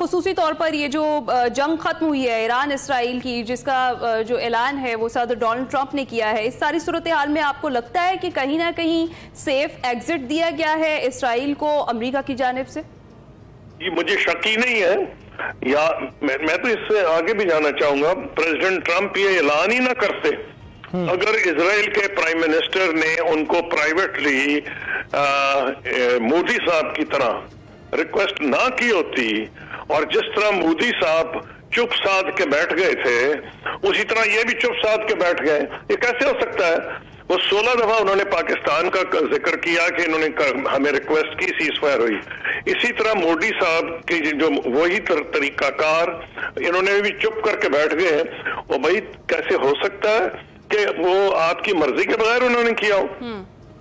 खुसूसी तौर पर ये जो जंग खत्म हुई है ईरान इसराइल की, जिसका जो ऐलान है वो सदर डोनाल्ड ट्रंप ने किया है, इस सारी सूरत हाल में आपको लगता है कि कहीं ना कहीं सेफ एग्जिट दिया गया है इसराइल को अमेरिका की जानिब से? ये मुझे शक ही नहीं है, या मैं तो इससे आगे भी जाना चाहूंगा, प्रेसिडेंट ट्रंप ये ऐलान ही ना करते, अगर इजराइल के प्राइम मिनिस्टर ने उनको प्राइवेटली मोदी साहब की तरह रिक्वेस्ट ना की होती, और जिस तरह मोदी साहब चुप साध के बैठ गए थे उसी तरह ये भी चुप साध के बैठ गए, ये कैसे हो सकता है? वो 16 दफा उन्होंने पाकिस्तान का जिक्र किया कि इन्होंने हमें रिक्वेस्ट की, सीज फायर हुई। इसी तरह मोदी साहब की जो वही तरीकाकार इन्होंने भी चुप करके बैठ गए, और भाई कैसे हो सकता है कि वो आपकी मर्जी के बगैर उन्होंने किया हो?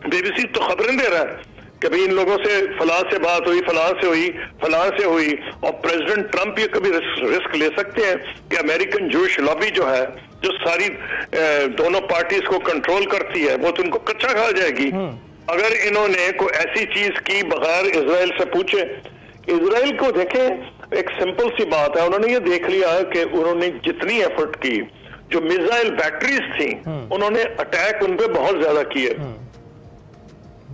बीबीसी तो खबरें दे रहा है कि भाई इन लोगों से फलां से बात हुई, फलां से हुई, फलां से हुई, और प्रेसिडेंट ट्रंप ये कभी रिस्क ले सकते हैं कि अमेरिकन जूश लॉबी जो है, जो सारी दोनों पार्टीज को कंट्रोल करती है, वो तो उनको कच्चा खा जाएगी अगर इन्होंने कोई ऐसी चीज की बगैर इजराइल से पूछे। इजराइल को देखें, एक सिंपल सी बात है, उन्होंने ये देख लिया है कि उन्होंने जितनी एफर्ट की, जो मिसाइल बैटरीज थी उन्होंने अटैक उन पे बहुत ज्यादा किए,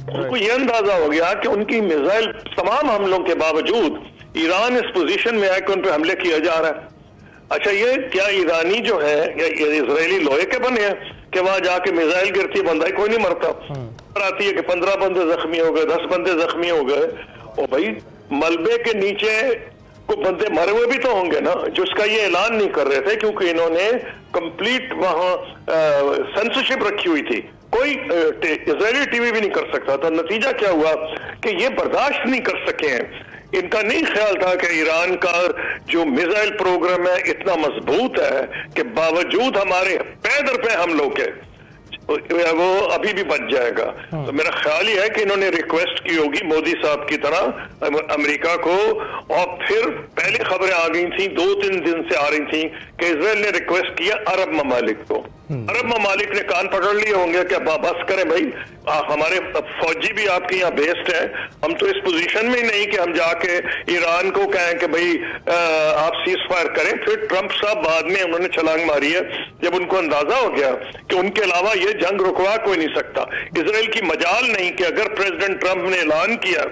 उनको ये अंदाजा हो गया कि उनकी मिसाइल तमाम हमलों के बावजूद ईरान इस पोजीशन में है कि उन पे हमले किया जा रहा है। अच्छा, ये क्या ईरानी जो है या इजरायली लोहे के बने हैं कि वहां जाके मिसाइल गिरती बंदा कोई नहीं मरता? आती है कि 15 बंदे जख्मी हो गए, 10 बंदे जख्मी हो गए, और भाई मलबे के नीचे को बंदे मरे हुए भी तो होंगे ना, जिसका ये ऐलान नहीं कर रहे थे क्योंकि इन्होंने कंप्लीट वहां सेंसरशिप रखी हुई थी, कोई इजरायली टीवी भी नहीं कर सकता था। नतीजा क्या हुआ कि ये बर्दाश्त नहीं कर सके हैं, इनका नहीं ख्याल था कि ईरान का जो मिसाइल प्रोग्राम है इतना मजबूत है कि बावजूद हमारे पैदर पे हमलों के वो अभी भी बच जाएगा। तो मेरा ख्याल ही है कि इन्होंने रिक्वेस्ट की होगी मोदी साहब की तरह अमेरिका को, और फिर पहले खबरें आ गई थी, 2-3 दिन से आ रही थी कि इजराइल ने रिक्वेस्ट किया अरब ममालिक को। अरब ममालिक ने कान पकड़ लिए होंगे कि बस करें भाई, हमारे फौजी भी आपके यहाँ बेस्ड है, हम तो इस पोजीशन में ही नहीं कि हम जाके ईरान को कहें कि भाई आप सीज फायर करें। फिर ट्रंप साहब बाद में उन्होंने छलांग मारी है जब उनको अंदाजा हो गया कि उनके अलावा ये जंग रुकवा कोई नहीं सकता। इजराइल की मजाल नहीं कि अगर प्रेसिडेंट ट्रंप ने ऐलान किया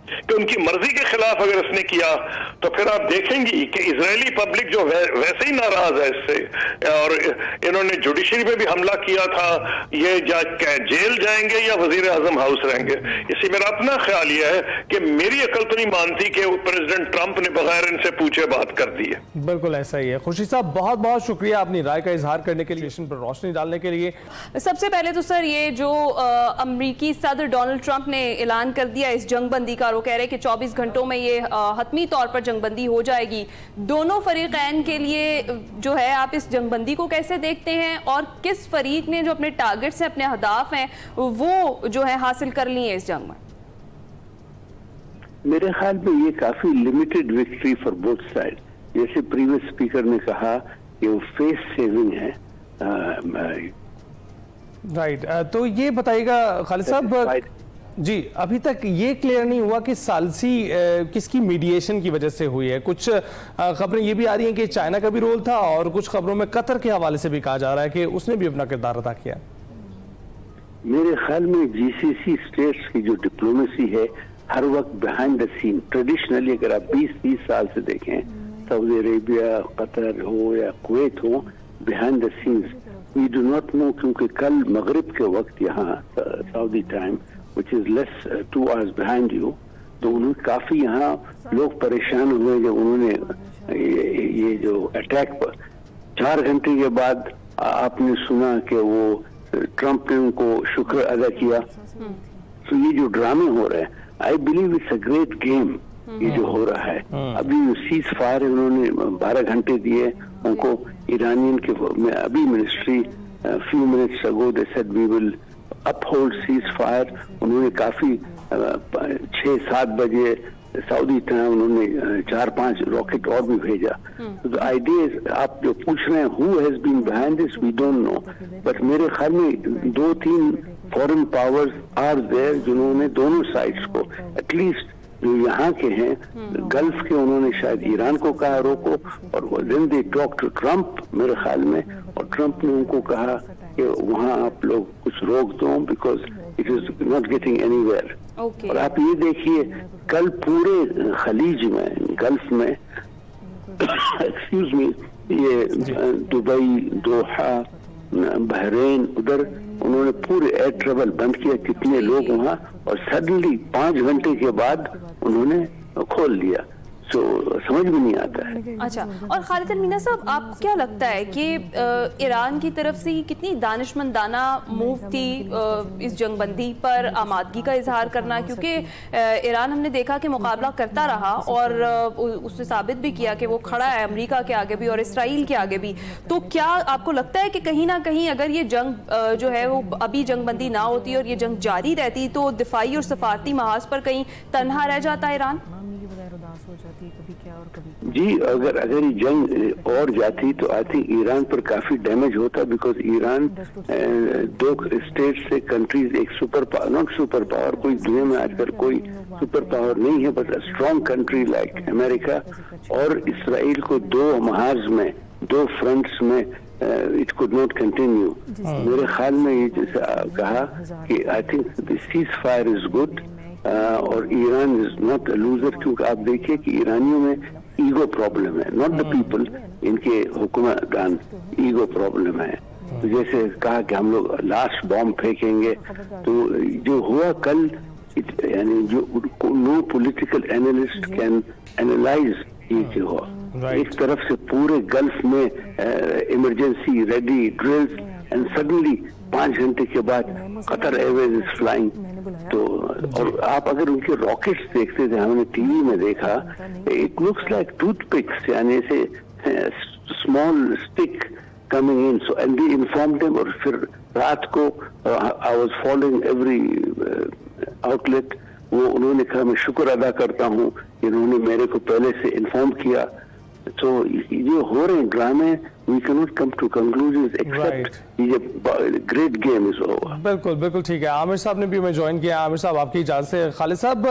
कि उनकी मर्जी के खिलाफ अगर इसने किया, तो फिर आप देखेंगी कि इजरायली पब्लिक जो वैसे ही नाराज है इससे, और इन्होंने जुडिशरी पे भी हमला किया था, ये जेल जाएंगे या वजीर आजम हाउस रहेंगे। इसी मेरा अपना ख्याल यह है कि मेरी अकल तो नहीं मानती कि प्रेसिडेंट ट्रंप ने बगैर इनसे पूछे बात कर दी है। बिल्कुल ऐसा ही है। खुर्शीद साहब, बहुत बहुत शुक्रिया अपनी राय का इजहार करने के लिए, पर रोशनी डालने के लिए। सबसे पहले तो सर, ये जो अमरीकी सदर डोनाल्ड ट्रंप ने ऐलान कर दिया इस जंगबंदी का, वो कह रहे हैं कि 24 घंटों में ये हतमी तौर पर जंगबंदी हो जाएगी। दोनों फरीकैन के लिए जो है, आप इस जंगबंदी को कैसे देखते हैं, और किस फरीक ने जो अपने टारगेट्स हैं, अपने अहदाफ हैं, वो जो है हासिल कर लिए इस जंग में? मेरे ख्याल में ये काफी limited victory for both side. जैसे प्रीवियस स्पीकर ने कहा कि वो फेस सेविंग है। राइट, तो ये बताइएगा खालिद साहब जी, अभी तक ये क्लियर नहीं हुआ कि सालसी किसकी मीडिएशन की वजह से हुई है। कुछ खबरें ये भी आ रही हैं कि चाइना का भी रोल था, और कुछ खबरों में कतर के हवाले से भी कहा जा रहा है कि उसने भी अपना किरदार अदा किया। मेरे ख्याल में जीसीसी स्टेट्स की जो डिप्लोमेसी है हर वक्त बिहाइंड द सीन, ट्रेडिशनली अगर आप 20-30 साल से देखें, सऊदी अरेबिया, कतर हो या कुवैत हो, behind the scenes we do not know, क्योंकि कल मगरिब के वक्त यहाँ Saudi time which is less 2 hours behind you, तो उन्होंने काफी यहाँ लोग परेशान हुए जब उन्होंने ये जो अटैक पर 4 घंटे के बाद आपने सुना कि वो ट्रंप ने उनको शुक्र अदा किया। तो ये जो ड्रामे हो रहे हैं, I believe it's a great game ये जो हो रहा है। अभी सीज फायर उन्होंने 12 घंटे दिए उनको, ईरानियन के अभी ministry few minutes ago they said we will uphold ceasefire. उन्होंने काफी 6-7 बजे सऊदी टाइम उन्होंने 4-5 रॉकेट और भी भेजा। तो आइडिया आप जो पूछ रहे हैं who has been behind this, we don't know, but मेरे ख्याल में 2-3 फॉरेन पावर्स आर देयर जिन्होंने दोनों साइड्स को एटलीस्ट जो यहाँ के हैं गल्फ के, उन्होंने शायद ईरान को कहा रोको, और then they talk to Trump मेरे ख्याल में, और ट्रम्प ने उनको कहा कि वहाँ आप लोग कुछ रोक दो because it is not getting anywhere. और आप ये देखिए कल पूरे खलीज में, गल्फ में एक्सक्यूज मी, ये दुबई, दोहा, बहरीन, उधर उन्होंने पूरे एयर ट्रेवल बंद किया, कितने लोग वहाँ, और सडनली 5 घंटे के बाद उन्होंने खोल दिया। तो समझ में नहीं आता है। अच्छा, और खालिद अल-मीना साहब, आपको क्या लगता है कि ईरान की तरफ से कितनी दानिशमंदाना मूव थी इस जंगबंदी पर आमादगी का इजहार करना, क्योंकि ईरान हमने देखा कि मुकाबला करता रहा और उसने साबित भी किया कि वो खड़ा है अमेरिका के आगे भी और इसराइल के आगे भी। तो क्या आपको लगता है कि कहीं ना कहीं अगर ये जंग जो है वो अभी जंगबंदी ना होती और ये जंग जारी रहती तो दिफाई और सफारती महाज पर कहीं तन्हा रह जाता ईरान? जी, अगर ये जंग और जाती तो आई थिंक ईरान पर काफी डैमेज होता, बिकॉज ईरान 2 स्टेट से कंट्रीज, एक super power, not super power, कोई दुनिया में आजकल कोई सुपर पावर नहीं है, but strong country like America और इसराइल को 2 महाज में, 2 फ्रंट्स में इट कुड नॉट कंटिन्यू। मेरे ख्याल में ये जैसे कहा कि I think the ceasefire is good, और Iran is not a loser, क्योंकि आप देखिए कि ईरानियों में ईगो प्रॉब्लम है, नॉट द पीपल, इनके हुक्मरान ईगो प्रॉब्लम है। तो जैसे कहा कि हम लोग लास्ट बॉम्ब फेंकेंगे, तो जो हुआ कल, यानी जो no political analyst can analyse ये हुआ। एक तरफ से पूरे गल्फ में emergency ready drills, and suddenly 5 घंटे के बाद कतर एयरवेज इज फ्लाइंग। तो और आप अगर उनके रॉकेट्स देखते थे, हमने टीवी में देखा, इट लुक्स लाइक टूथपिक्स, यानी ऐसे small stick coming in. So and they informed them, और फिर रात को I was following every outlet, वो उन्होंने कहा मैं शुक्र अदा करता हूँ इन्होंने मेरे को पहले से इन्फॉर्म किया। तो ये हो रहे ड्रामे, we can not come to conclusions except ये ग्रेट गेम इज ओवर। बिल्कुल बिल्कुल ठीक है। आमिर साहब ने भी मैं ज्वाइन किया। आमिर साहब, आपकी इजाजत से, खालिद साहब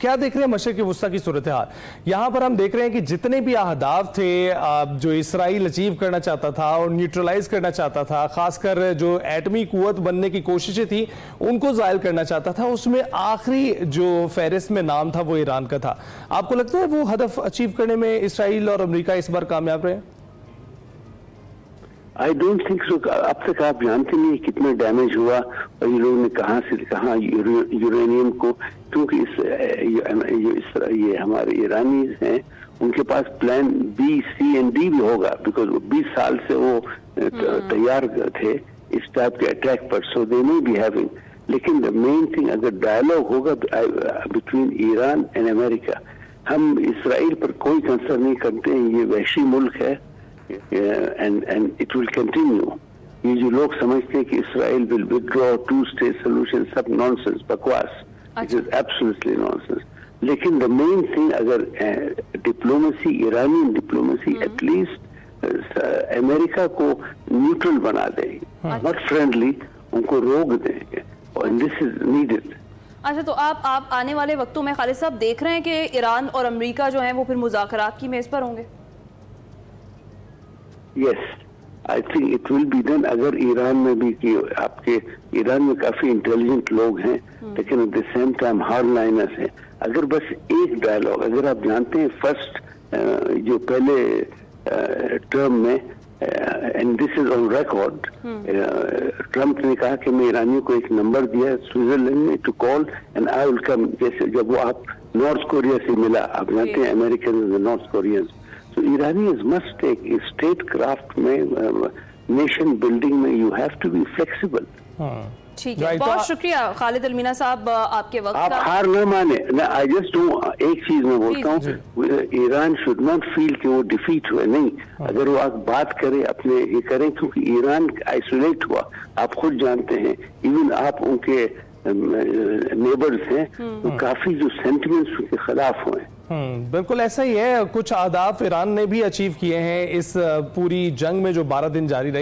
क्या देख रहे हैं मशरिक़ वुस्ता की सूरत हाल? यहाँ पर हम देख रहे हैं कि जितने भी अहदाफ थे जो इसराइल अचीव करना चाहता था और न्यूट्रलाइज करना चाहता था, खासकर जो एटमी कुव्वत बनने की कोशिशें थी उनको ज़ायल करना चाहता था, उसमें आखिरी जो फहरिस्त में नाम था वो ईरान का था। आपको लगता है वो हदफ अचीव करने में इसराइल और अमेरिका इस बार कामयाब रहे? I don't think so. अब तक आप जानते नहीं कितना डैमेज हुआ, और ये लोगों ने कहाँ से कहाँ यूरेनियम को, क्योंकि ये हमारे ईरानी हैं, उनके पास plan B, C and D भी होगा, बिकॉज 20 साल से वो तैयार थे इस टाइप के अटैक पर, सो दे मे बी हैविंग। लेकिन द मेन थिंग, अगर डायलॉग होगा बिटवीन ईरान एंड अमेरिका, हम इसराइल पर कोई कंसर्न नहीं करते हैं, ये वहशी मुल्क है, and it will continue। ये जो लोग समझते हैं कि Israel will withdraw 2-state solution, सब nonsense, बकवास, it is absolutely nonsense। लेकिन the main thing, अगर डिप्लोमेसी, ईरानी डिप्लोमेसी एटलीस्ट अमेरिका को न्यूट्रल बना दे, नॉट फ्रेंडली, उनको रोक दें, and this is needed। अच्छा, तो आप आने वाले वक्तों में खालिद साहब देख रहे हैं कि ईरान और अमेरिका जो हैं वो फिर मुज़ाकरात की मेज़ पर होंगे? Yes, I think it will be done। अगर ईरान में भी, कि आपके ईरान में काफी इंटेलिजेंट लोग हैं, लेकिन एट द सेम टाइम हार्डलाइनर्स हैं। अगर बस एक डायलॉग, अगर आप जानते हैं फर्स्ट जो पहले टर्म में, and this is on record, Trump ने कहा कि मैं ईरानियों को एक नंबर दिया स्विट्जरलैंड में to call and I will come. जैसे जब वो आप नॉर्थ कोरिया से मिला, आप जानते हैं अमेरिकन नॉर्थ कोरियंस, तो Iranians must take statecraft में, नेशन बिल्डिंग में, you have to be flexible. ठीक है, बहुत शुक्रिया खालिद अल-मीना साहब आपके वक्त आप हार न माने ना। आई जस्ट एक चीज मैं बोलता हूँ, ईरान शुड नॉट फील कि वो डिफीट हुए, नहीं। अगर वो आप बात करें, अपने ये करें, क्योंकि ईरान आइसोलेट हुआ, आप खुद जानते हैं, इवन आप उनके नेबर्स हैं, तो काफी जो सेंटिमेंट्स उनके खिलाफ हुए। बिल्कुल ऐसा ही है। कुछ अहदाफ ईरान ने भी अचीव किए हैं इस पूरी जंग में जो 12 दिन जारी रही।